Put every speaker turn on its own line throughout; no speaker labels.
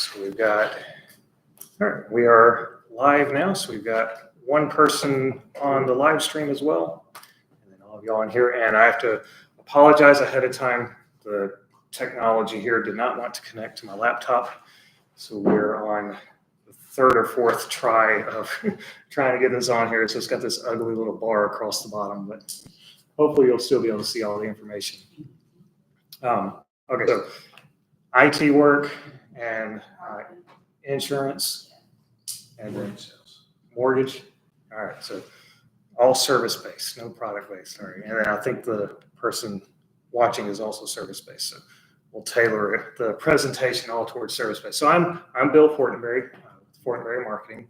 So we've got, all right, we are live now. So we've got one person on the live stream as well, and then all of y'all in here. And I have to apologize ahead of time. The technology here did not want to connect to my laptop. So we're on the third or fourth try of trying to get this on here. So it's got this ugly little bar across the bottom, but hopefully you'll still be able to see all the information. Okay, so IT work and insurance and then mortgage. All right, so all service-based, no product-based. All right, and then I think the person watching is also service-based. So we'll tailor the presentation all towards service-based. So I'm Bill Fortenberry, Fortenberry Marketing,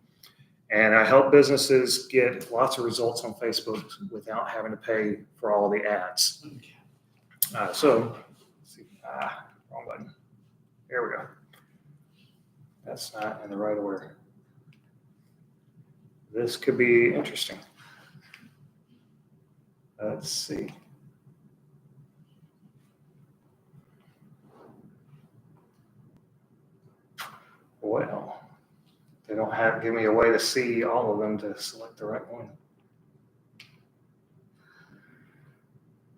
and I help businesses get lots of results on Facebook without having to pay for all the ads. So let's see, wrong button. There we go. That's not in the right order. This could be interesting. Let's see. Well, they don't give me a way to see all of them to select the right one.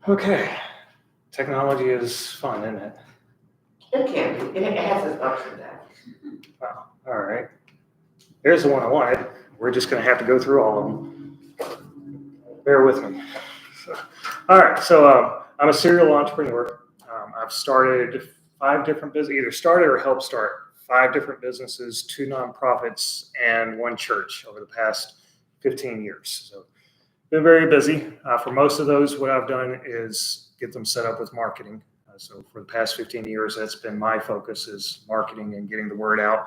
Okay. Technology is fun, isn't it?
It can be. It has its ups and downs.
Wow. All right. Here's the one I wanted. We're just going to have to go through all of them. Bear with me. All right. So I'm a serial entrepreneur. I've started 5 different businesses, either started or helped start 5 different businesses, 2 nonprofits, and 1 church over the past 15 years. So been very busy. For most of those, what I've done is get them set up with marketing. So for the past 15 years, that's been my focus, is marketing and getting the word out.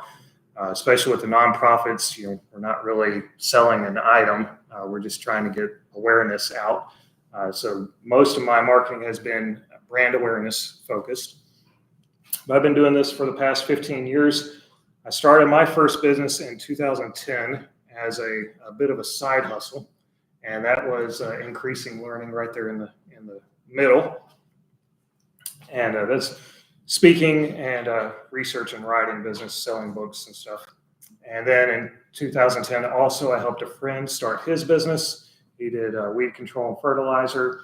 Especially with the nonprofits, we're not really selling an item. We're just trying to get awareness out. So most of my marketing has been brand awareness focused. But I've been doing this for the past 15 years. I started my first business in 2010 as a bit of a side hustle, and that was increasing learning right there in the middle. And that's speaking and research and writing business, selling books and stuff. And then in 2010, also I helped a friend start his business. He did weed control and fertilizer.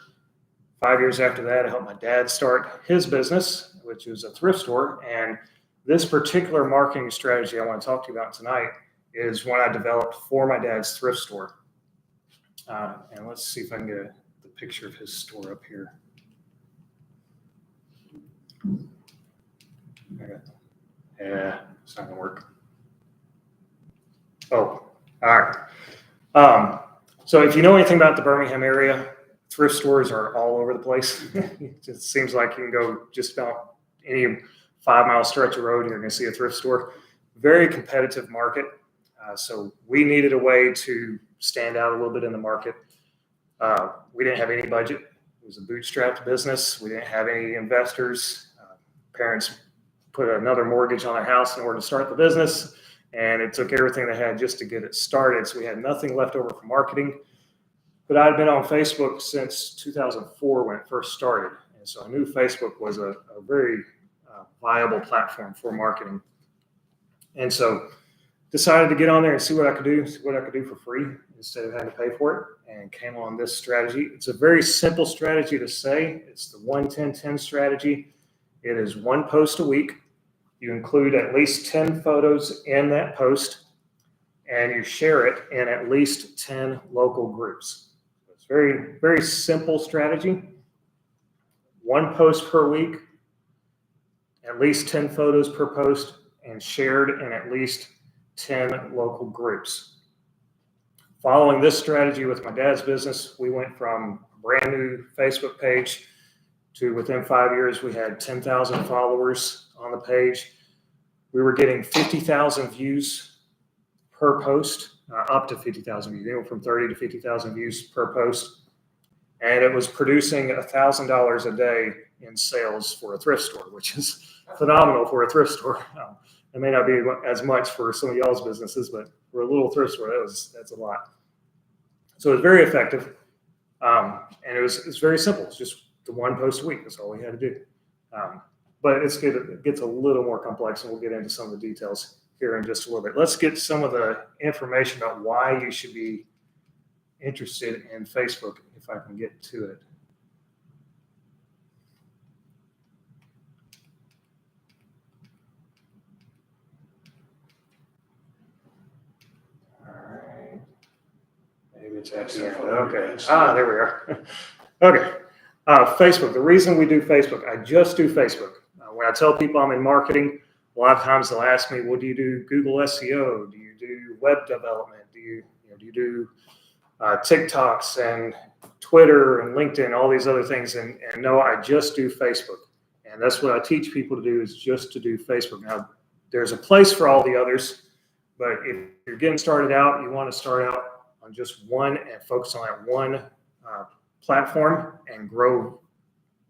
5 years after that, I helped my dad start his business, which is a thrift store. And this particular marketing strategy I want to talk to you about tonight is one I developed for my dad's thrift store. And let's see if I can get the picture of his store up here. Yeah, it's not gonna work. Oh, all right. So if you know anything about the Birmingham area, thrift stores are all over the place. It just seems like you can go just about any 5-mile stretch of road and you're gonna see a thrift store. Very competitive market. So we needed a way to stand out a little bit in the market. We didn't have any budget. It was a bootstrapped business. We didn't have any investors. Parents put another mortgage on their house in order to start the business, and it took everything they had just to get it started. So we had nothing left over for marketing. But I'd been on Facebook since 2004 when it first started, and so I knew Facebook was a very viable platform for marketing. And so decided to get on there and see what I could do for free instead of having to pay for it, and came on this strategy. It's a very simple strategy to say. It's the 1-10-10 strategy. It is 1 post a week. You include at least 10 photos in that post, and you share it in at least 10 local groups. It's very, very simple strategy. 1 post per week, at least 10 photos per post, and shared in at least 10 local groups. Following this strategy with my dad's business, we went from a brand new Facebook page to within 5 years, we had 10,000 followers on the page. We were getting 50,000 views per post, up to 50,000 views, anywhere from 30 to 50,000 views per post. And it was producing $1,000 a day in sales for a thrift store, which is phenomenal for a thrift store. It may not be as much for some of y'all's businesses, but for a little thrift store, that's a lot. So it was very effective. And it's very simple. It's just the 1 post a week. That's all we had to do. but it gets a little more complex, and we'll get into some of the details here in just a little bit. Let's get some of the information about why you should be interested in Facebook, if I can get to it. All right. Maybe it's at the end. Okay. There we are. Okay. Facebook. The reason we do Facebook, I just do Facebook. When I tell people I'm in marketing, a lot of times they'll ask me, well, do you do Google SEO? Do you do web development? Do you do TikToks and Twitter and LinkedIn, all these other things? And no, I just do Facebook. And that's what I teach people to do, is just to do Facebook. Now, there's a place for all the others, but if you're getting started out, you want to start out on just one and focus on that one platform and grow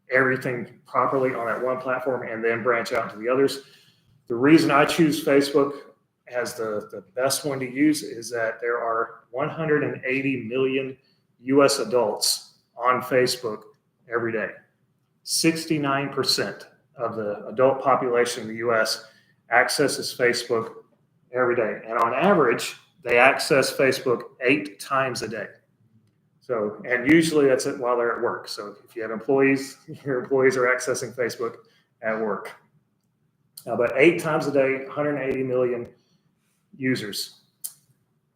everything properly on that one platform, and then branch out to the others. The reason I choose Facebook as the best one to use is that there are 180 million US adults on Facebook every day. 69% of the adult population in the US accesses Facebook every day. And on average, they access Facebook 8 times a day. So, and usually that's it while they're at work. So if you have employees, your employees are accessing Facebook at work. But 8 times a day, 180 million users.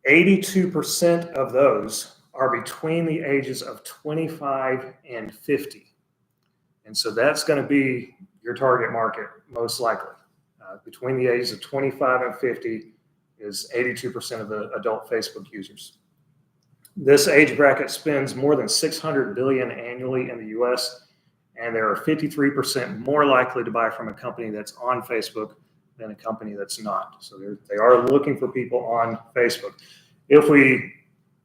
82% of those are between the ages of 25 and 50. And so that's going to be your target market, most likely. Between the ages of 25 and 50 is 82% of the adult Facebook users. This age bracket spends more than $600 billion annually in the US, and there are 53% more likely to buy from a company that's on Facebook than a company that's not. So they are looking for people on Facebook. If we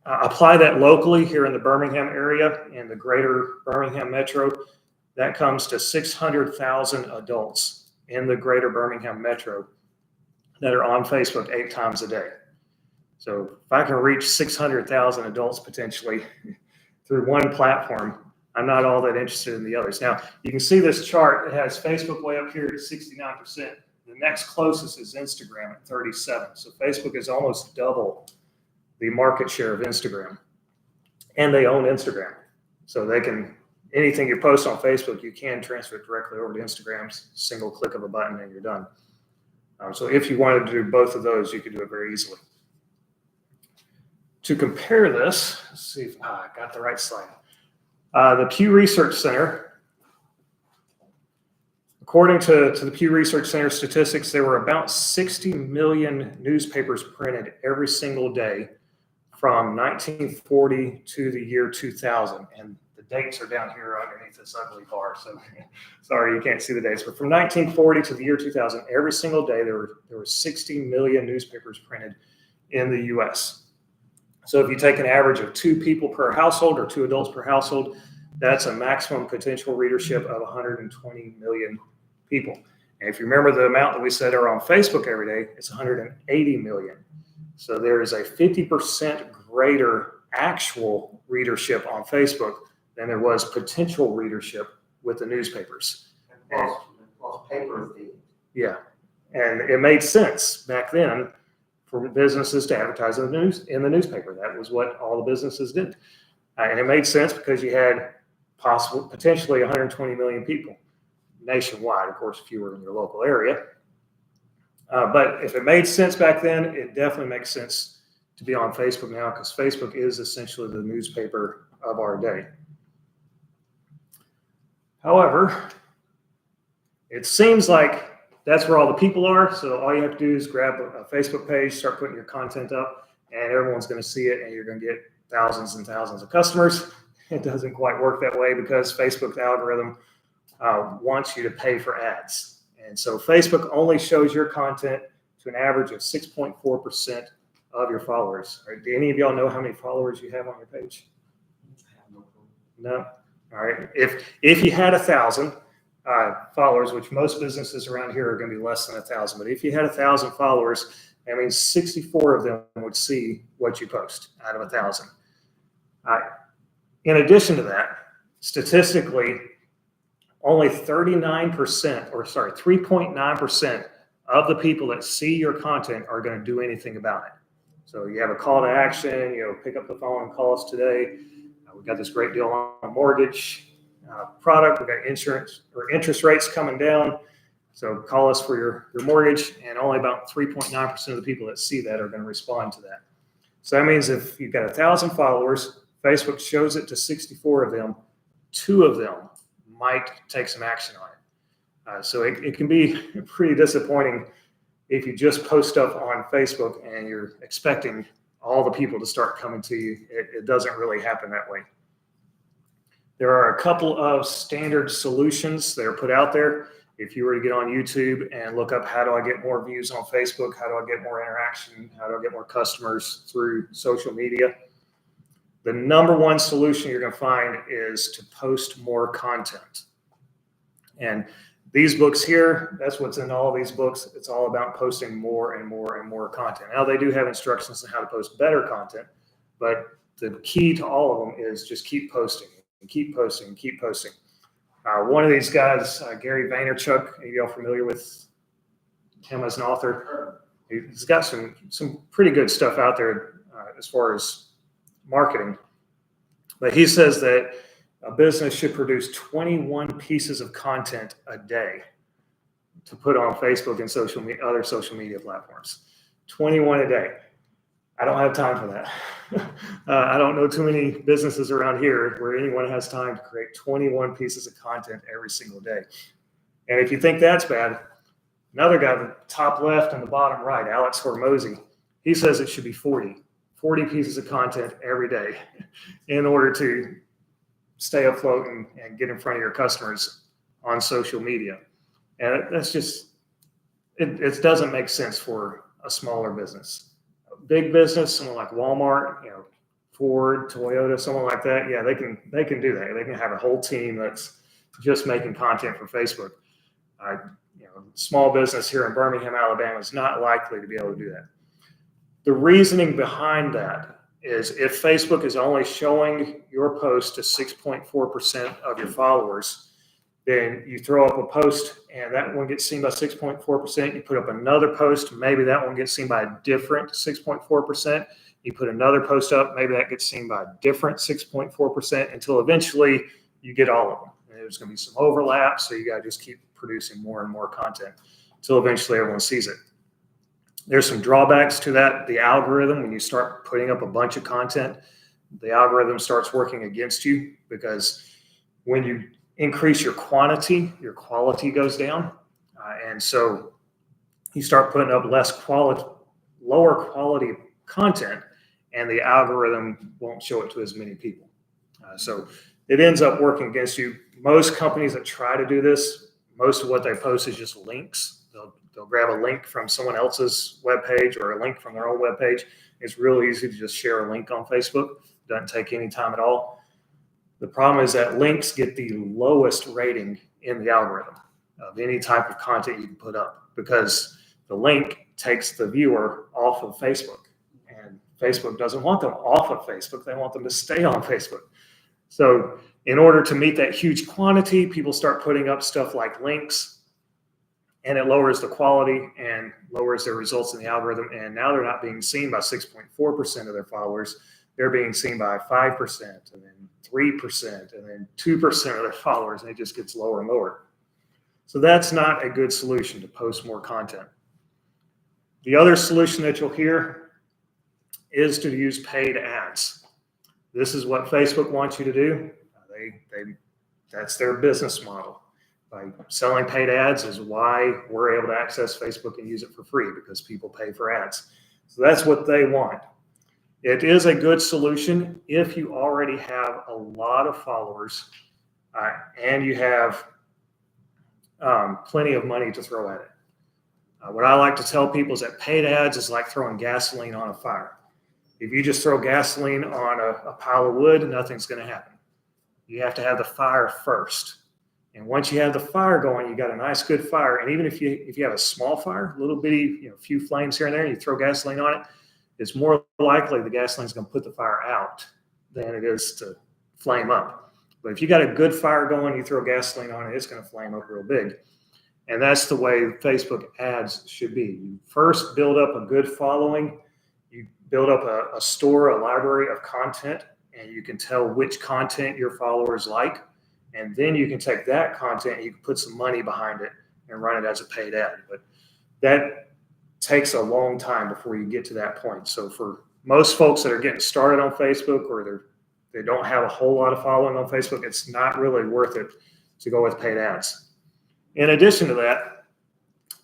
apply that locally here in the Birmingham area, in the greater Birmingham metro, that comes to 600,000 adults in the greater Birmingham metro that are on Facebook 8 times a day. So if I can reach 600,000 adults potentially through one platform, I'm not all that interested in the others. Now, you can see this chart. It has Facebook way up here at 69%. The next closest is Instagram at 37%. So Facebook is almost double the market share of Instagram. And they own Instagram. So they can, anything you post on Facebook, you can transfer it directly over to Instagram's single click of a button and you're done. So if you wanted to do both of those, you could do it very easily. To compare this, let's see if I got the right slide. The Pew Research Center, according to the Pew Research Center statistics, there were about 60 million newspapers printed every single day from 1940 to the year 2000. And the dates are down here underneath this ugly bar, so sorry you can't see the dates. But from 1940 to the year 2000, every single day there were 60 million newspapers printed in the U.S. So if you take an average of 2 people per household or 2 adults per household, that's a maximum potential readership of 120 million people. And if you remember the amount that we said are on Facebook every day, it's 180 million. So there is a 50% greater actual readership on Facebook than there was potential readership with the newspapers.
Plus paper fee.
Yeah, and it made sense back then for businesses to advertise in the newspaper. That was what all the businesses did. And it made sense because you had potentially 120 million people nationwide, of course, fewer in your local area. But if it made sense back then, it definitely makes sense to be on Facebook now, because Facebook is essentially the newspaper of our day. However, it seems like that's where all the people are. So all you have to do is grab a Facebook page, start putting your content up, and everyone's going to see it, and you're going to get thousands and thousands of customers. It doesn't quite work that way because Facebook's algorithm wants you to pay for ads. And so Facebook only shows your content to an average of 6.4% of your followers. Right? Do any of y'all know how many followers you have on your page? No? All right. If you had 1,000 followers, which most businesses around here are going to be less than 1,000, but if you had 1,000 followers, that means 64 of them would see what you post out of 1,000. In addition to that, statistically, only 3.9% of the people that see your content are going to do anything about it. So you have a call to action, pick up the phone and call us today. We've got this great deal on a mortgage product. We've got insurance or interest rates coming down. So call us for your mortgage, and only about 3.9% of the people that see that are going to respond to that. So that means if you've got 1,000 followers, Facebook shows it to 64 of them, 2 of them might take some action on it. So it can be pretty disappointing if you just post stuff on Facebook and you're expecting all the people to start coming to you. It doesn't really happen that way. There are a couple of standard solutions that are put out there. If you were to get on YouTube and look up, how do I get more views on Facebook? How do I get more interaction? How do I get more customers through social media? The number one solution you're going to find is to post more content. And these books here, that's what's in all these books. It's all about posting more and more and more content. Now, they do have instructions on how to post better content, but the key to all of them is just keep posting and keep posting and keep posting. One of these guys, Gary Vaynerchuk, are you all familiar with him as an author? He's got some pretty good stuff out there as far as marketing. But he says that a business should produce 21 pieces of content a day to put on Facebook and other social media platforms. 21 a day. I don't have time for that. I don't know too many businesses around here where anyone has time to create 21 pieces of content every single day. And if you think that's bad, another guy, the top left and the bottom right, Alex Hormozy, he says it should be 40 pieces of content every day in order to stay afloat and get in front of your customers on social media. And that's just, it doesn't make sense for a smaller business. Big business, someone like Walmart, Ford, Toyota, someone like that, yeah, they can do that. They can have a whole team that's just making content for Facebook. Small business here in Birmingham, Alabama is not likely to be able to do that. The reasoning behind that is if Facebook is only showing your post to 6.4% of your followers, then you throw up a post and that one gets seen by 6.4%. You put up another post, maybe that one gets seen by a different 6.4%. You put another post up, maybe that gets seen by a different 6.4% until eventually you get all of them. And there's going to be some overlap, so you got to just keep producing more and more content until eventually everyone sees it. There's some drawbacks to that. The algorithm, when you start putting up a bunch of content, the algorithm starts working against you because when you increase your quantity, your quality goes down. And so you start putting up lower quality content, and the algorithm won't show it to as many people. So it ends up working against you. Most companies that try to do this, most of what they post is just links. They'll grab a link from someone else's webpage or a link from their own webpage. It's real easy to just share a link on Facebook. Doesn't take any time at all. The problem is that links get the lowest rating in the algorithm of any type of content you can put up because the link takes the viewer off of Facebook. And Facebook doesn't want them off of Facebook. They want them to stay on Facebook. So in order to meet that huge quantity, people start putting up stuff like links, and it lowers the quality and lowers their results in the algorithm. And now they're not being seen by 6.4% of their followers. They're being seen by 5% and then 3% and then 2% of their followers, and it just gets lower and lower. So that's not a good solution to post more content. The other solution that you'll hear is to use paid ads. This is what Facebook wants you to do. That's their business model. By selling paid ads is why we're able to access Facebook and use it for free, because people pay for ads. So that's what they want. It is a good solution if you already have a lot of followers and you have plenty of money to throw at it. What I like to tell people is that paid ads is like throwing gasoline on a fire. If you just throw gasoline on a pile of wood, nothing's going to happen. You have to have the fire first. And once you have the fire going, you got a nice, good fire. And even if you have a small fire, a little bitty, few flames here and there, and you throw gasoline on it, it's more likely the gasoline is going to put the fire out than it is to flame up. But if you got a good fire going, you throw gasoline on it, it's going to flame up real big. And that's the way Facebook ads should be. You first build up a good following. You build up a store, a library of content, and you can tell which content your followers like. And then you can take that content and you can put some money behind it and run it as a paid ad. But that takes a long time before you get to that point. So for most folks that are getting started on Facebook, or they don't have a whole lot of following on Facebook, it's not really worth it to go with paid ads. In addition to that,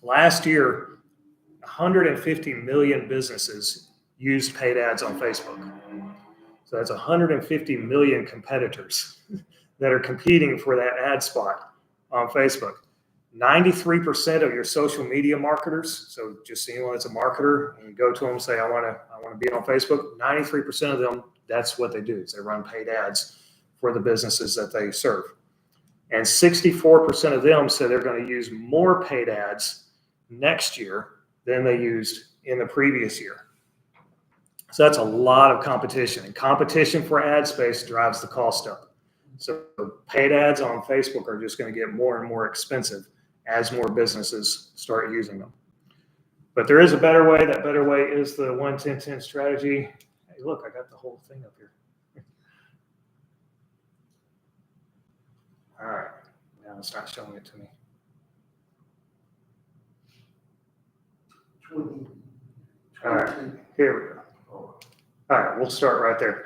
last year, 150 million businesses used paid ads on Facebook. So that's 150 million competitors that are competing for that ad spot on Facebook. 93% of your social media marketers, so just anyone that's a marketer, and you go to them and say, I want to be on Facebook, 93% of them, that's what they do, is they run paid ads for the businesses that they serve. And 64% of them said they're going to use more paid ads next year than they used in the previous year. So that's a lot of competition, and competition for ad space drives the cost up. So paid ads on Facebook are just going to get more and more expensive as more businesses start using them. But there is a better way. That better way is the 1-10-10 strategy. Hey, look, I got the whole thing up here. All right, now it's not showing it to me.
20.
All right, here we go. All right, we'll start right there.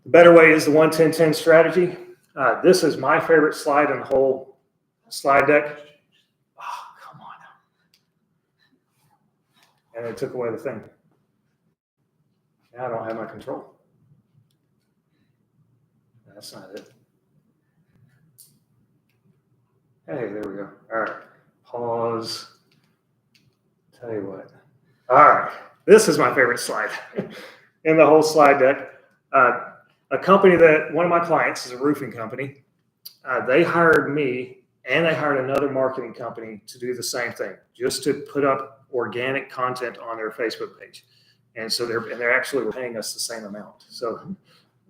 The better way is the 1-10-10 strategy. This is my favorite slide in the whole slide deck. Oh, come on. And it took away the thing. Now I don't have my control. That's not it. Hey, there we go. All right. Pause. Tell you what. All right. This is my favorite slide in the whole slide deck. A company that one of my clients is a roofing company. They hired me and they hired another marketing company to do the same thing, just to put up organic content on their Facebook page. And so they're actually paying us the same amount. So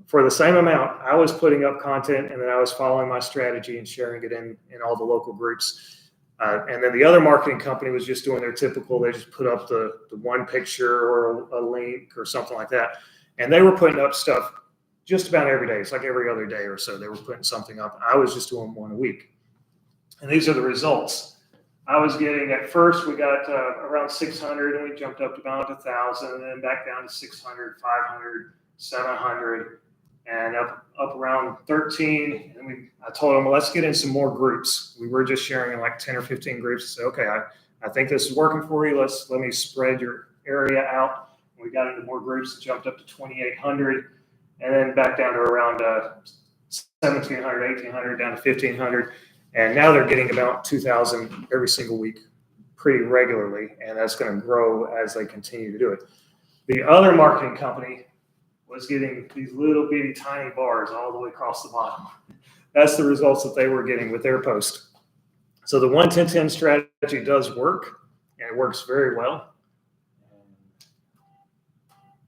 for the same amount, I was putting up content, and then I was following my strategy and sharing it in all the local groups. And then the other marketing company was just doing their typical, they just put up the one picture or a link or something like that. And they were putting up stuff just about every day. It's like every other day or so they were putting something up. I was just doing one a week. And these are the results. I was getting, at first we got around 600, and we jumped up to about 1,000, and then back down to 600, 500, 700, and up around 13. And I told them, well, let's get in some more groups. We were just sharing in like 10 or 15 groups. So, okay, I think this is working for you. Let me spread your area out. We got into more groups, jumped up to 2,800, and then back down to around 1,700, 1,800, down to 1,500. And now they're getting about 2,000 every single week pretty regularly, and that's going to grow as they continue to do it. The other marketing company was getting these little bitty tiny bars all the way across the bottom. That's the results that they were getting with their post. So the 1-10-10 strategy does work, and it works very well.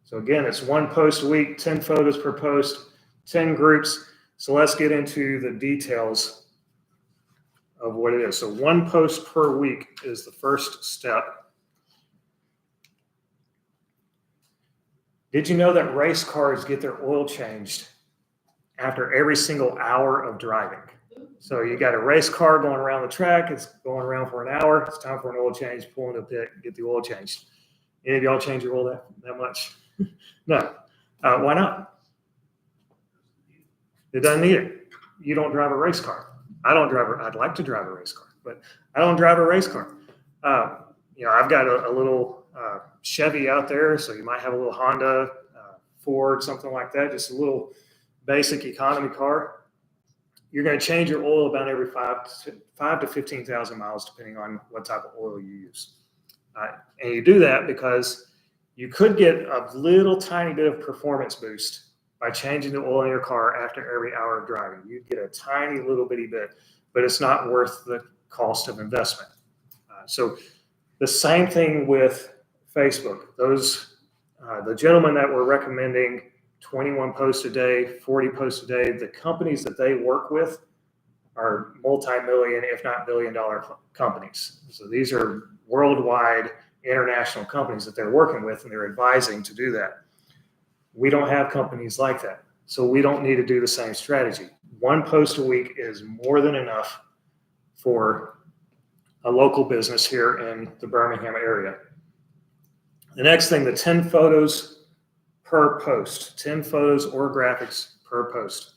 So again, it's one post a week, 10 photos per post, 10 groups. So let's get into the details of what it is. So one post per week is the first step. Did you know that race cars get their oil changed after every single hour of driving? So you got a race car going around the track. It's going around for an hour. It's time for an oil change. Pull into a pit, get the oil changed. Any of y'all change your oil that much? No. Why not? It doesn't need it. You don't drive a race car. I'd like to drive a race car, but I don't drive a race car. I've got a little Chevy out there, so you might have a little Honda, Ford, something like that, just a little basic economy car. You're going to change your oil about every 5 to 15,000 miles, depending on what type of oil you use. And you do that because you could get a little tiny bit of performance boost by changing the oil in your car after every hour of driving. You'd get a tiny little bitty bit, but it's not worth the cost of investment. So the same thing with Facebook. The gentleman that we're recommending 21 posts a day, 40 posts a day. The companies that they work with are multi-million, if not billion-dollar companies. So these are worldwide international companies that they're working with, and they're advising to do that. We don't have companies like that. So we don't need to do the same strategy. One post a week is more than enough for a local business here in the Birmingham area. The next thing, the 10 photos per post, 10 photos or graphics per post.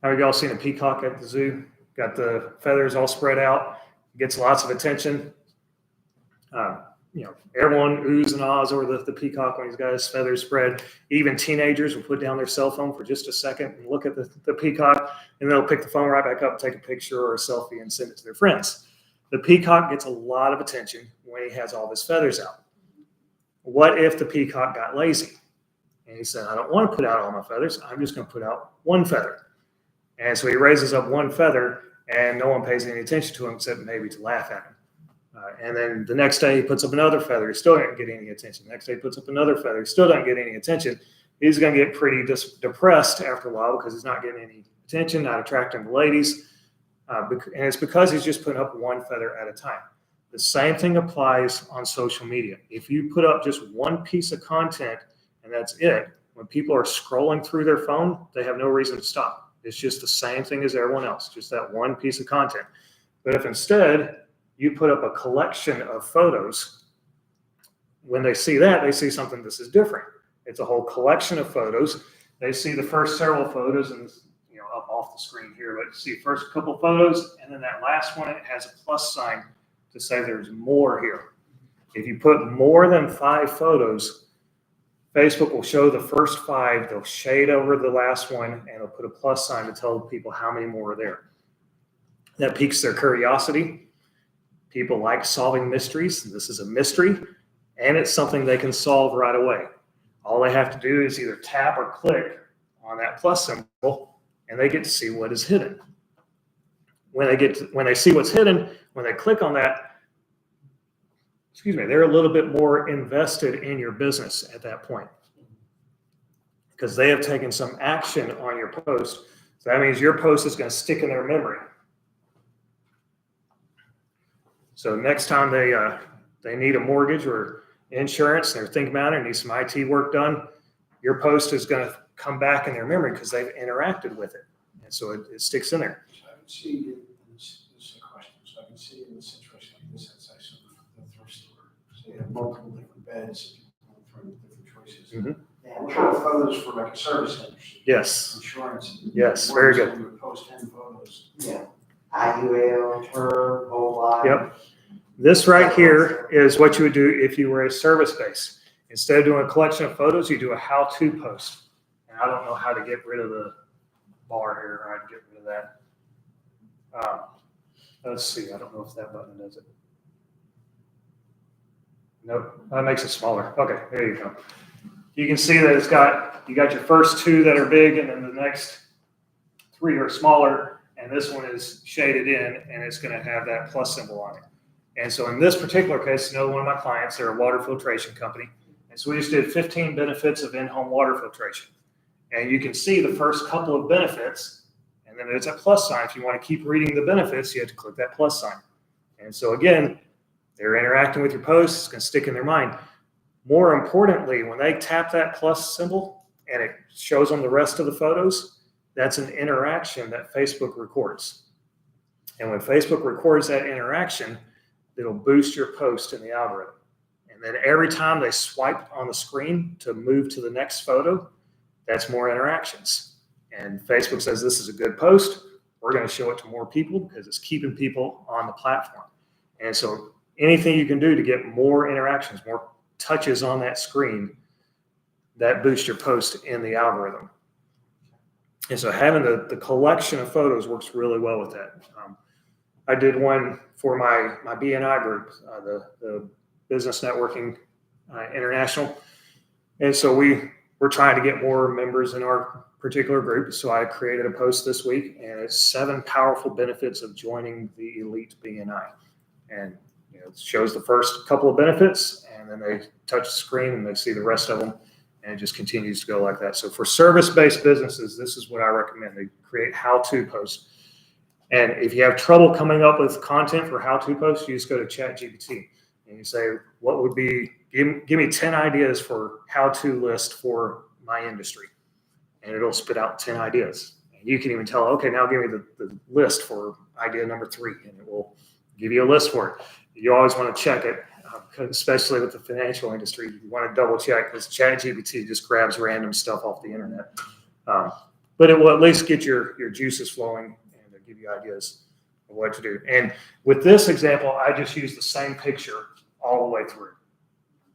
Have y'all seen a peacock at the zoo? Got the feathers all spread out, gets lots of attention. Everyone oohs and ahs over the peacock when he's got his feathers spread. Even teenagers will put down their cell phone for just a second and look at the peacock, and they'll pick the phone right back up, take a picture or a selfie and send it to their friends. The peacock gets a lot of attention when he has all his feathers out. What if the peacock got lazy? And he said, I don't want to put out all my feathers. I'm just going to put out one feather. And so he raises up one feather, and no one pays any attention to him except maybe to laugh at him. And then the next day he puts up another feather. He still doesn't get any attention. The next day he puts up another feather. He still doesn't get any attention. He's going to get pretty depressed after a while because he's not getting any attention, not attracting the ladies. And it's because he's just putting up one feather at a time. The same thing applies on social media. If you put up just one piece of content and that's it, when people are scrolling through their phone, they have no reason to stop. It's just the same thing as everyone else, just that one piece of content. But if instead you put up a collection of photos, when they see that, they see something this is different. It's a whole collection of photos. They see the first several photos and up off the screen here, but see first couple photos, and then that last one, it has a plus sign to say there's more here. If you put more than 5 photos, Facebook will show the first 5, they'll shade over the last one, and they'll put a plus sign to tell people how many more are there. That piques their curiosity. People like solving mysteries. This is a mystery, and it's something they can solve right away. All they have to do is either tap or click on that plus symbol, and they get to see what is hidden. When they see what's hidden, when they click on that, they're a little bit more invested in your business at that point because they have taken some action on your post. So that means your post is going to stick in their memory. So next time they need a mortgage or insurance, they're thinking about it, need some IT work done, your post is going to come back in their memory because they've interacted with it. And so it sticks in there.
So I can see, this is a question, so I can see in a situation like this, as I saw the thrift store. So you have multiple different beds, from different choices.
Mm-hmm.
And what kind of photos for like a service center?
Yes.
Insurance.
Yes, very good.
You would post 10 photos.
Yeah. IUL, term, whole life.
Yep. This right here is what you would do if you were a service base. Instead of doing a collection of photos, you do a how-to post. And I don't know how to get rid of the bar here. I'd get rid of that. Let's see. I don't know if that button does it. Nope. That makes it smaller. Okay, there you go. You can see that you got your first 2 that are big, and then the next 3 are smaller, and this one is shaded in, and it's going to have that plus symbol on it. And so in this particular case, one of my clients, they're a water filtration company. And so we just did 15 benefits of in-home water filtration. And you can see the first couple of benefits, and then there's a plus sign. If you want to keep reading the benefits, you have to click that plus sign. And so again, they're interacting with your post. It's going to stick in their mind. More importantly, when they tap that plus symbol and it shows them the rest of the photos, that's an interaction that Facebook records. And when Facebook records that interaction, it'll boost your post in the algorithm. And then every time they swipe on the screen to move to the next photo, that's more interactions. And Facebook says this is a good post. We're going to show it to more people because it's keeping people on the platform. And so anything you can do to get more interactions, more touches on that screen, that boosts your post in the algorithm. And so having the collection of photos works really well with that. I did one for my BNI group, the Business Networking International. And so we're trying to get more members in our particular group. So I created a post this week, and it's 7 powerful benefits of joining the elite BNI. And it shows the first couple of benefits, and then they touch the screen and they see the rest of them. and it just continues to go like that. So for service-based businesses, this is what I recommend. They create how-to posts. And if you have trouble coming up with content for how-to posts, you just go to ChatGPT and you say, what would be, give me 10 ideas for how-to list for my industry. And it'll spit out 10 ideas. And you can even tell, okay, now give me the list for idea number 3, and it will give you a list for it. You always want to check it, especially with the financial industry. You want to double check because ChatGPT just grabs random stuff off the internet. But it will at least get your juices flowing and give you ideas of what to do. And with this example, I just used the same picture all the way through.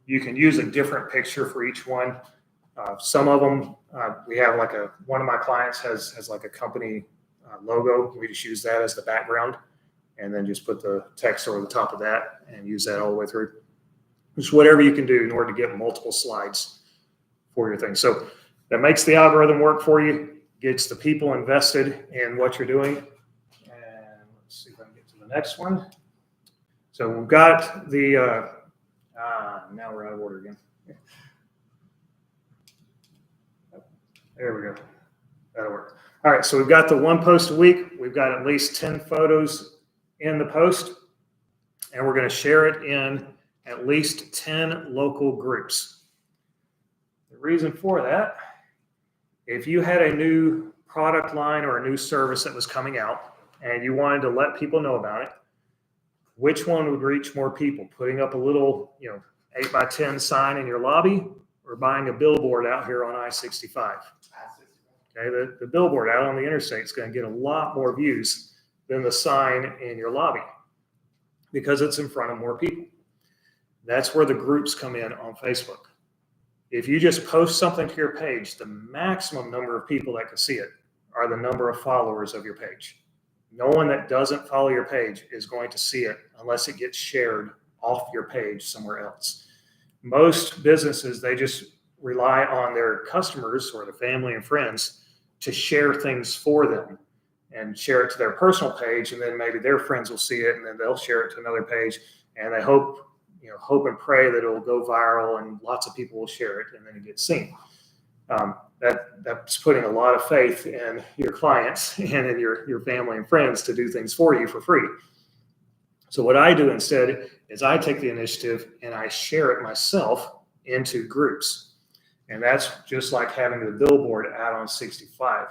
You can use a different picture for each one. Some of them, we have like one of my clients has like a company logo. We just use that as the background and then just put the text over the top of that and use that all the way through. Just whatever you can do in order to get multiple slides for your thing. So that makes the algorithm work for you, gets the people invested in what you're doing. And let's see if I can get to the next one. So we've got the, now we're out of order again. There we go. That'll work. All right, so we've got the 1 post a week. We've got at least 10 photos in the post, and we're going to share it in at least 10 local groups. The reason for that, if you had a new product line or a new service that was coming out and you wanted to let people know about it, which one would reach more people? Putting up a little, 8x10 sign in your lobby or buying a billboard out here on I-65? Okay, the billboard out on the interstate is going to get a lot more views than the sign in your lobby because it's in front of more people. That's where the groups come in on Facebook. If you just post something to your page, the maximum number of people that can see it are the number of followers of your page. No one that doesn't follow your page is going to see it unless it gets shared off your page somewhere else. Most businesses, they just rely on their customers or their family and friends to share things for them and share it to their personal page, and then maybe their friends will see it and then they'll share it to another page, and they hope and pray that it'll go viral and lots of people will share it and then it gets seen. That's putting a lot of faith in your clients and in your family and friends to do things for you for free. So what I do instead is I take the initiative and I share it myself into groups. And that's just like having the billboard out on 65.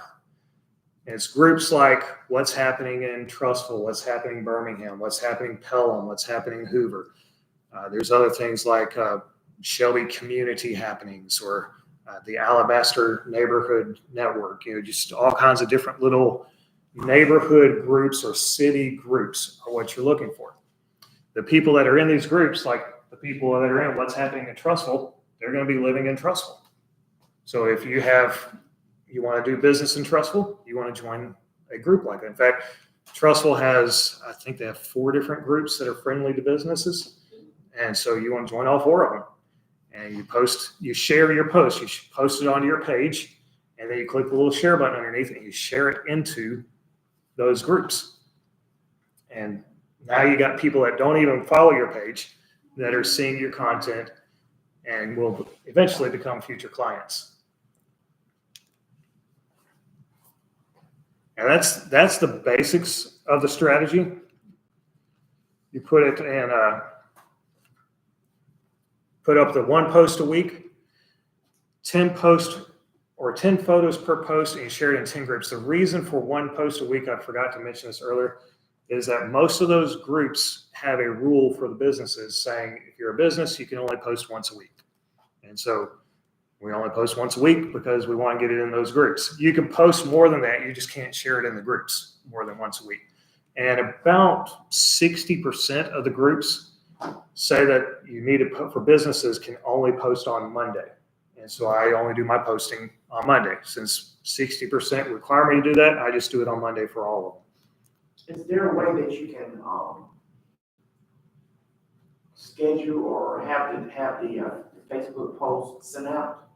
And it's groups like what's happening in Trussville, what's happening in Birmingham, what's happening in Pelham, what's happening in Hoover. There's other things like Shelby community happenings or the Alabaster neighborhood network, just all kinds of different little neighborhood groups or city groups are what you're looking for. The people that are in these groups, like the people that are in what's happening in Trussville, they're going to be living in Trussville. So if you want to do business in Trussville, you want to join a group like that. In fact, Trussville has, I think they have 4 different groups that are friendly to businesses. And so you want to join all 4 of them. And you share your post, you post it onto your page, and then you click the little share button underneath and you share it into those groups. And now you got people that don't even follow your page that are seeing your content and will eventually become future clients. And that's the basics of the strategy. You put it in put up the 1 post a week, 10 posts or 10 photos per post, and you share it in 10 groups. The reason for 1 post a week, I forgot to mention this earlier, is that most of those groups have a rule for the businesses saying if you're a business, you can only post once a week. And so we only post once a week because we want to get it in those groups. You can post more than that. You just can't share it in the groups more than once a week. And about 60% of the groups say that you need to for businesses can only post on Monday. And so I only do my posting on Monday. Since 60% require me to do that, I just do it on Monday for all of them.
Is there a way that you can schedule or have the Facebook post sent out?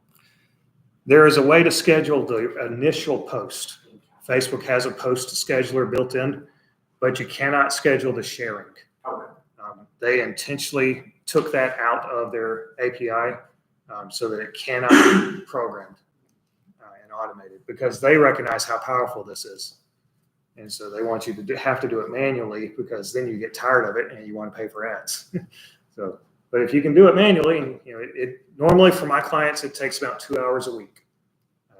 There is a way to schedule the initial post. Facebook has a post scheduler built in, but you cannot schedule the sharing.
Okay.
They intentionally took that out of their API so that it cannot be programmed and automated, because they recognize how powerful this is. And so they want you to have to do it manually, because then you get tired of it and you want to pay for ads. So, but if you can do it manually, and it normally for my clients, it takes about 2 hours a week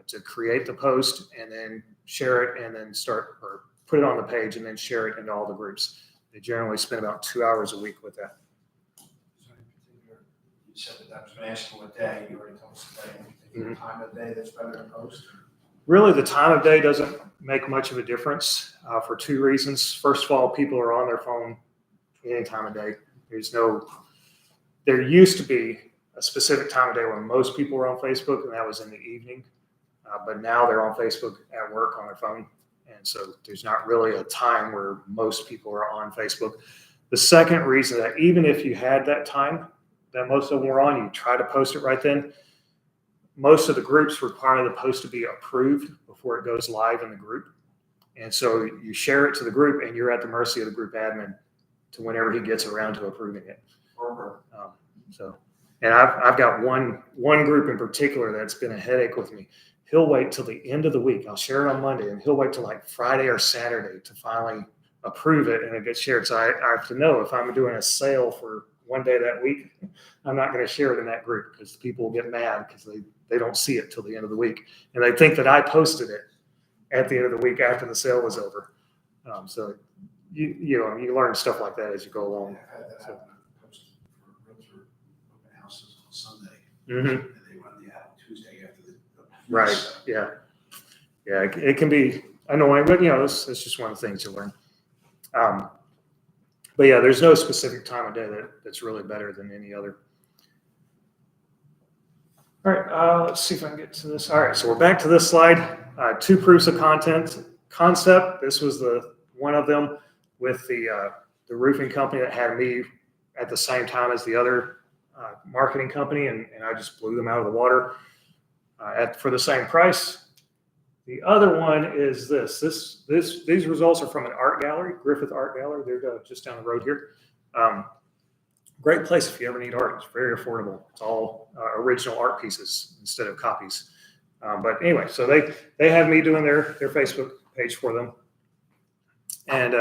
to create the post and then share it and then start or put it on the page and then share it into all the groups. They generally spend about 2 hours a week with that.
So in particular, you said that I was going to ask you what day, you already told us the day. Any time of day that's better to post?
Really, the time of day doesn't make much of a difference for two reasons. First of all, people are on their phone any time of day. There used to be a specific time of day when most people were on Facebook, and that was in the evening. But now they're on Facebook at work on their phone. And so there's not really a time where most people are on Facebook. The second reason that even if you had that time that most of them were on, you try to post it right then. Most of the groups require the post to be approved before it goes live in the group. And so you share it to the group and you're at the mercy of the group admin to whenever he gets around to approving it. And I've got one group in particular that's been a headache with me. He'll wait till the end of the week. I'll share it on Monday, and he'll wait till like Friday or Saturday to finally approve it, and it gets shared. So I have to know if I'm doing a sale for one day that week, I'm not going to share it in that group, because people will get mad because they don't see it till the end of the week, and they think that I posted it at the end of the week after the sale was over. So you learn stuff like that as you go along.
I've had that happen. I posted for realtor open houses on Sunday,
Mm-hmm.
and they run the ad Tuesday after the
Right. Yeah. It can be annoying, but it's just one of the things you learn. But yeah, there's no specific time of day that's really better than any other. All right. Let's see if I can get to this. All right. So we're back to this slide. 2 proofs of concept. This was the one of them with the roofing company that had me at the same time as the other marketing company, and I just blew them out of the water for the same price. The other one is these results are from an art gallery, Griffith Art Gallery. They're just down the road here. Great place if you ever need art. It's very affordable. It's all original art pieces instead of copies. But anyway, so they have me doing their Facebook page for them. And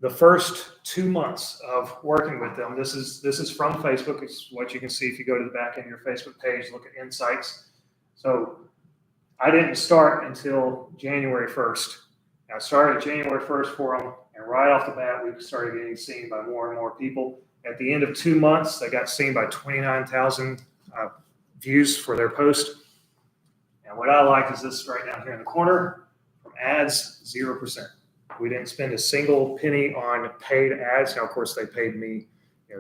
the first 2 months of working with them, this is from Facebook. It's what you can see if you go to the back end of your Facebook page, look at insights. So I didn't start until January 1st. I started January 1st for them, and right off the bat, we started getting seen by more and more people. At the end of 2 months, they got seen by 29,000 views for their post. And what I like is this right down here in the corner, from ads, 0%. We didn't spend a single penny on paid ads. Now, of course, they paid me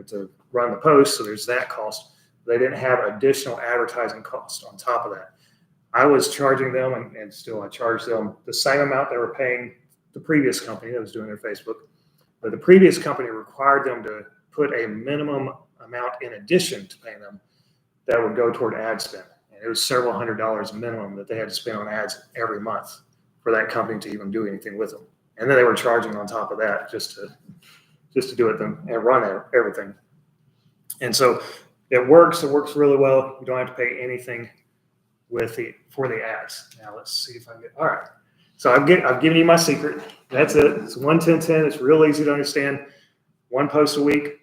to run the post, so there's that cost. They didn't have additional advertising cost on top of that. I was charging them, and still I charge them the same amount they were paying the previous company that was doing their Facebook. But the previous company required them to put a minimum amount in addition to paying them that would go toward ad spend. And it was several $100s minimum that they had to spend on ads every month for that company to even do anything with them. And then they were charging on top of that just to do it and run everything. And so it works really well. You don't have to pay anything for the ads. Now let's see if I can get, all right. So I've given you my secret. That's it. It's 1-10-10. It's real easy to understand. 1 post a week,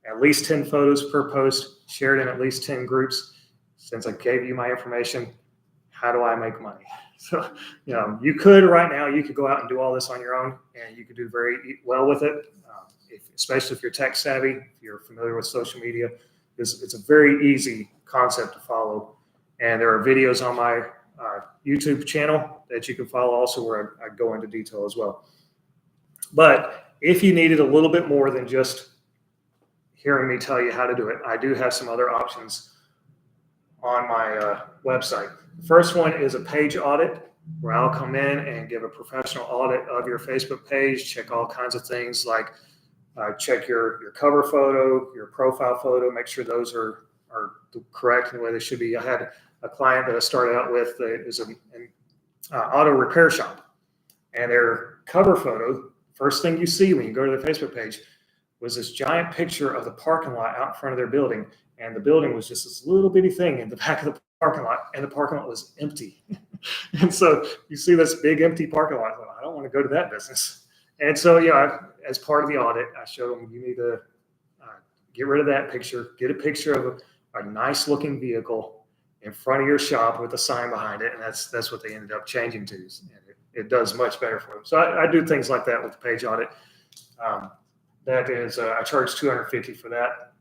at least 10 photos per post, shared in at least 10 groups. Since I gave you my information, how do I make money? So, you could right now, you could go out and do all this on your own, and you could do very well with it, especially if you're tech savvy, if you're familiar with social media. It's a very easy concept to follow. And there are videos on my YouTube channel that you can follow also, where I go into detail as well. But if you needed a little bit more than just hearing me tell you how to do it, I do have some other options on my website. The first one is a page audit, where I'll come in and give a professional audit of your Facebook page, check all kinds of things like check your cover photo, your profile photo, make sure those are correct in the way they should be. I had a client that I started out with that is an auto repair shop, and their cover photo, first thing you see when you go to their Facebook page, was this giant picture of the parking lot out in front of their building. And the building was just this little bitty thing in the back of the parking lot, and the parking lot was empty. And so you see this big empty parking lot. Well, I don't want to go to that business. And so, as part of the audit, I showed them, you need to get rid of that picture, get a picture of a nice looking vehicle in front of your shop with a sign behind it. And that's what they ended up changing to. And it does much better for them. So I do things like that with the page audit. That is, I charge $250 for that.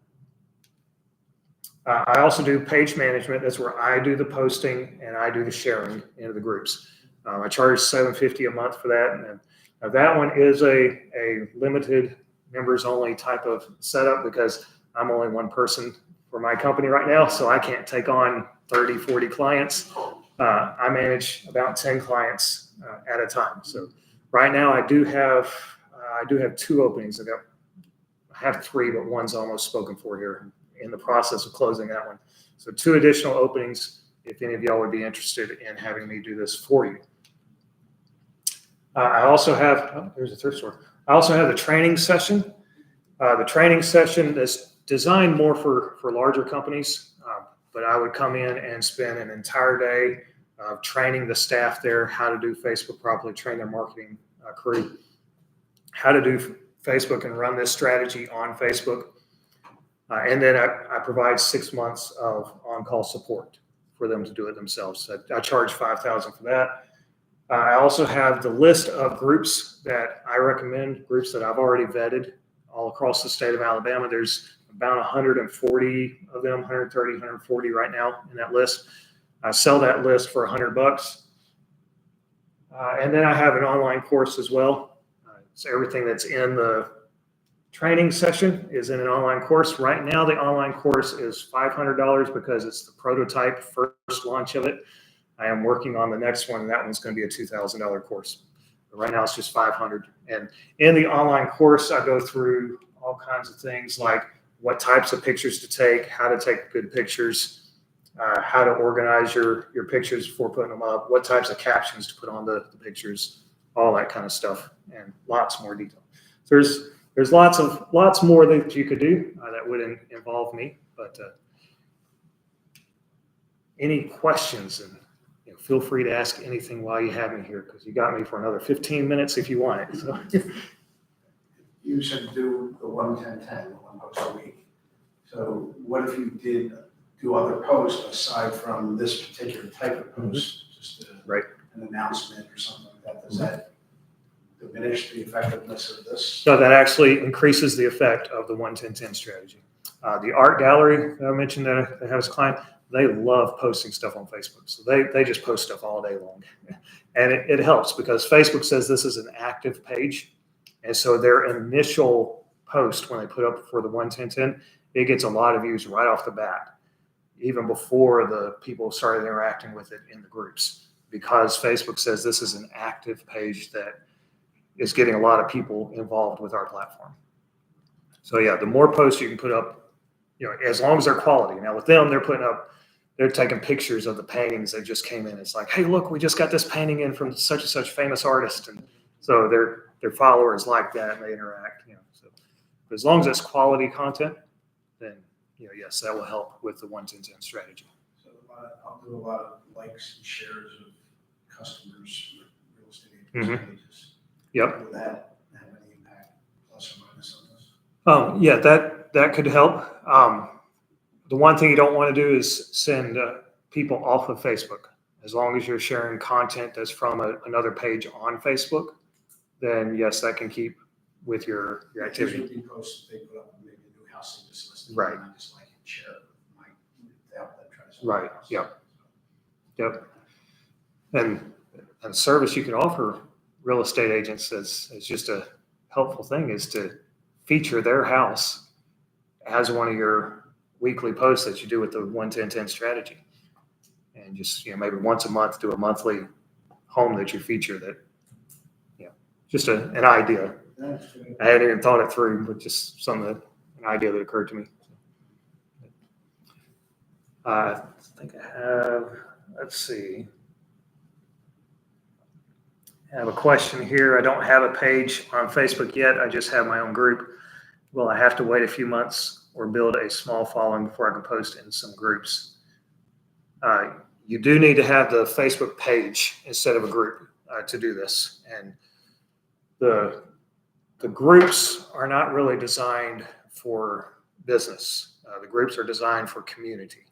I also do page management. That's where I do the posting and I do the sharing into the groups. I charge $750 a month for that. And that one is a limited members only type of setup because I'm only one person for my company right now. So I can't take on 30, 40 clients. I manage about 10 clients at a time. So right now I do have 2 openings. I have 3, but one's almost spoken for here, in the process of closing that one. So 2 additional openings if any of y'all would be interested in having me do this for you. I also have, there's a thrift store. I also have the training session. The training session is designed more for larger companies, but I would come in and spend an entire day training the staff there how to do Facebook properly, train their marketing crew, how to do Facebook and run this strategy on Facebook. And then I provide 6 months of on-call support for them to do it themselves. So I charge $5,000 for that. I also have the list of groups that I recommend, groups that I've already vetted all across the state of Alabama. There's about 140 of them, 130, 140 right now in that list. I sell that list for $100. And then I have an online course as well. So everything that's in the training session is in an online course. Right now, the online course is $500 because it's the prototype first launch of it. I am working on the next one, and that one's going to be a $2,000 course. But right now, it's just $500. And in the online course, I go through all kinds of things like what types of pictures to take, how to take good pictures, how to organize your pictures before putting them up, what types of captions to put on the pictures, all that kind of stuff, and lots more detail. So there's lots more that you could do that wouldn't involve me. But any questions, and feel free to ask anything while you have me here, because you got me for another 15 minutes if you want it. So.
You said do the 1-10-10, 1 post a week. So what if you did do other posts aside from this particular type of post, just an announcement or something like that? Does that diminish the effectiveness of this?
So that actually increases the effect of the 1-10-10 strategy. The art gallery that I mentioned that I have as a client, they love posting stuff on Facebook. So they just post stuff all day long. And it helps because Facebook says this is an active page. And so their initial post, when they put up for the 1-10-10, it gets a lot of views right off the bat, even before the people started interacting with it in the groups, because Facebook says this is an active page that is getting a lot of people involved with our platform. So yeah, the more posts you can put up, as long as they're quality. Now with them, they're taking pictures of the paintings that just came in. It's like, hey, look, we just got this painting in from such and such famous artist. And so their followers like that and they interact, So as long as it's quality content, then, yes, that will help with the 1-10-10 strategy.
So I'll do a lot of likes and shares of customers, real estate pages.
Yep.
Will that have any impact, plus or minus on this?
Yeah, that could help. The one thing you don't want to do is send people off of Facebook. As long as you're sharing content that's from another page on Facebook, then yes, that can keep with your activity.
Usually posts they put up maybe a new house they just listed.
Right.
And I just like and share it. To help them try to sell
Right.
the house.
Yep. And a service you can offer real estate agents as just a helpful thing is to feature their house as one of your weekly posts that you do with the 1-10-10 strategy. And just, maybe once a month, do a monthly home that you feature that, just an idea. I hadn't even thought it through, but just an idea that occurred to me. I think I have, let's see. I have a question here. I don't have a page on Facebook yet. I just have my own group. will I have to wait a few months or build a small following before I can post in some groups? You do need to have the Facebook page instead of a group to do this. And the groups are not really designed for business. The groups are designed for community.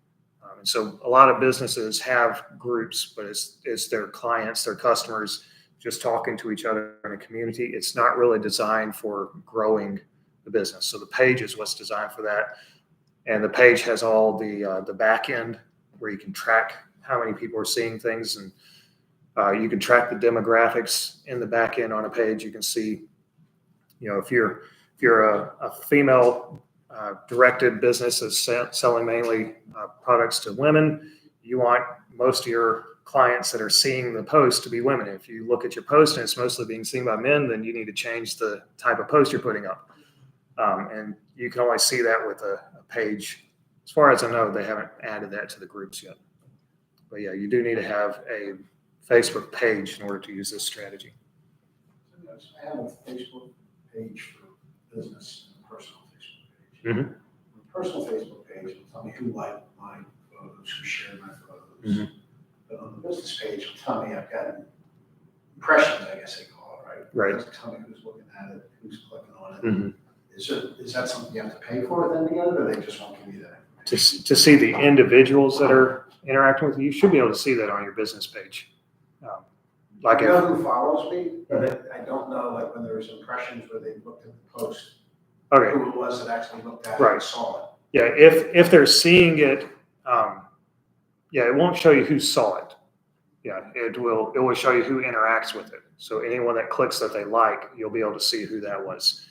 And so a lot of businesses have groups, but it's their clients, their customers, just talking to each other in a community. It's not really designed for growing the business. So the page is what's designed for that. And the page has all the back end where you can track how many people are seeing things, and you can track the demographics in the back end on a page. You can see, if you're a female directed business that's selling mainly products to women, you want most of your clients that are seeing the post to be women. If you look at your post and it's mostly being seen by men, then you need to change the type of post you're putting up. And you can only see that with a page. As far as I know, they haven't added that to the groups yet. But yeah, you do need to have a Facebook page in order to use this strategy.
I have a Facebook page for business and a personal Facebook page.
Mm-hmm.
The personal Facebook page will tell me who liked my photos, who shared my photos.
Mm-hmm.
But on the business page, it'll tell me I've gotten impressions, I guess they call it, right?
Right.
It doesn't tell me who's looking at it, who's clicking on it.
Mm-hmm.
Is that something you have to pay for then together, or they just won't give you that?
To see the individuals that are interacting with you, you should be able to see that on your business page.
I know who follows me, but I don't know, like when there's impressions where they looked at the post,
Okay.
who it was that actually looked at it
Right.
and saw it.
Yeah, if they're seeing it, it won't show you who saw it. Yeah, it will show you who interacts with it. So anyone that clicks that they like, you'll be able to see who that was.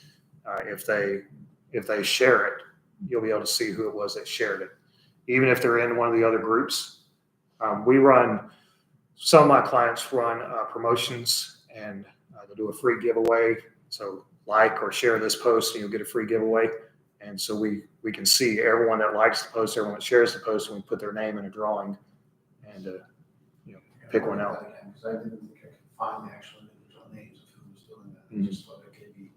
If they share it, you'll be able to see who it was that shared it. Even if they're in one of the other groups, some of my clients run promotions, and they'll do a free giveaway. So like or share this post and you'll get a free giveaway. And so we can see everyone that likes the post, everyone that shares the post, and we put their name in a drawing and pick one out.
Because I didn't think I could find the actual individual names of who was doing that.
Mhm.
I just thought it could be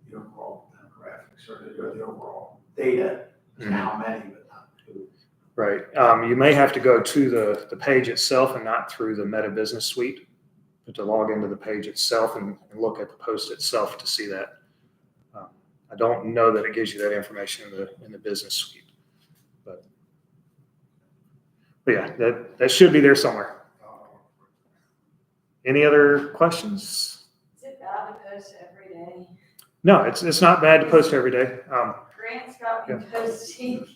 the overall demographics or the overall data,
Mhm.
how many, but not who.
Right. You may have to go to the page itself and not through the Meta Business Suite, but to log into the page itself and look at the post itself to see that. I don't know that it gives you that information in the business suite, but yeah, that should be there somewhere. Any other questions?
Is it bad to post every day?
No, it's not bad to post every day.
Grant's got me posting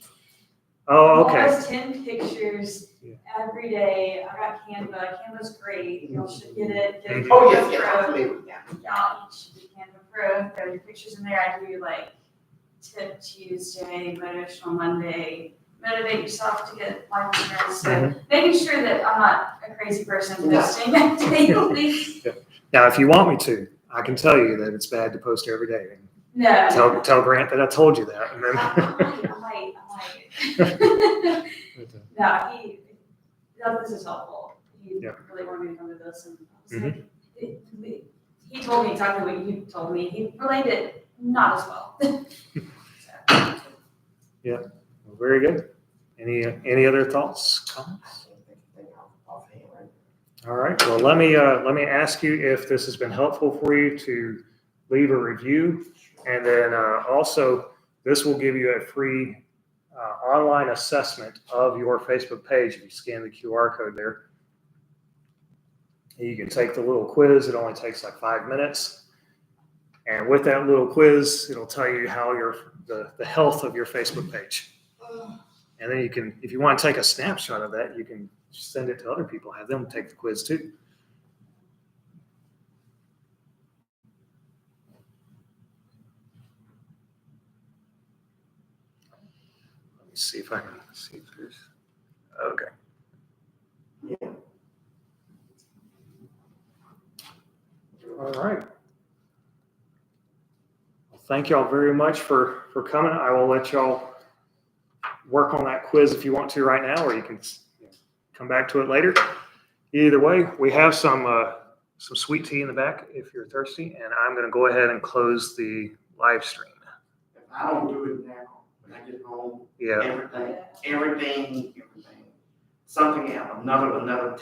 Oh, okay.
almost 10 pictures
Yeah.
every day. I got Canva. Canva's great. Y'all should get it. Get it.
Oh, yes,
Pro.
I'm familiar with that.
Y'all each should get Canva Pro. Throw your pictures in there. I do like Tip Tuesday, Motivational Monday. Motivate yourself to get life insurance. So making sure that I'm not a crazy person posting daily.
Now, if you want me to, I can tell you that it's bad to post every day.
No.
Tell Grant that I told you that. And
I might. No, this is helpful. He really wanted me to come to this, and I was like, he told me exactly what you told me. He relayed it not as well.
Well, very good. Any other thoughts, comments? All right. Well, let me ask you if this has been helpful for you to leave a review, and then also this will give you a free online assessment of your Facebook page if you scan the QR code there. You can take the little quiz. It only takes like 5 minutes. And with that little quiz, it'll tell you how the health of your Facebook page. And then you can, if you want to take a snapshot of that, you can send it to other people, have them take the quiz too. Let me see if I can see if there's, okay.
Yeah.
All right. Well, thank y'all very much for coming. I will let y'all work on that quiz if you want to right now, or you can come back to it later. Either way, we have some sweet tea in the back if you're thirsty, and I'm going to go ahead and close the live stream.
I don't do it now, when I get home,
Yeah.
everything, something else, another tab.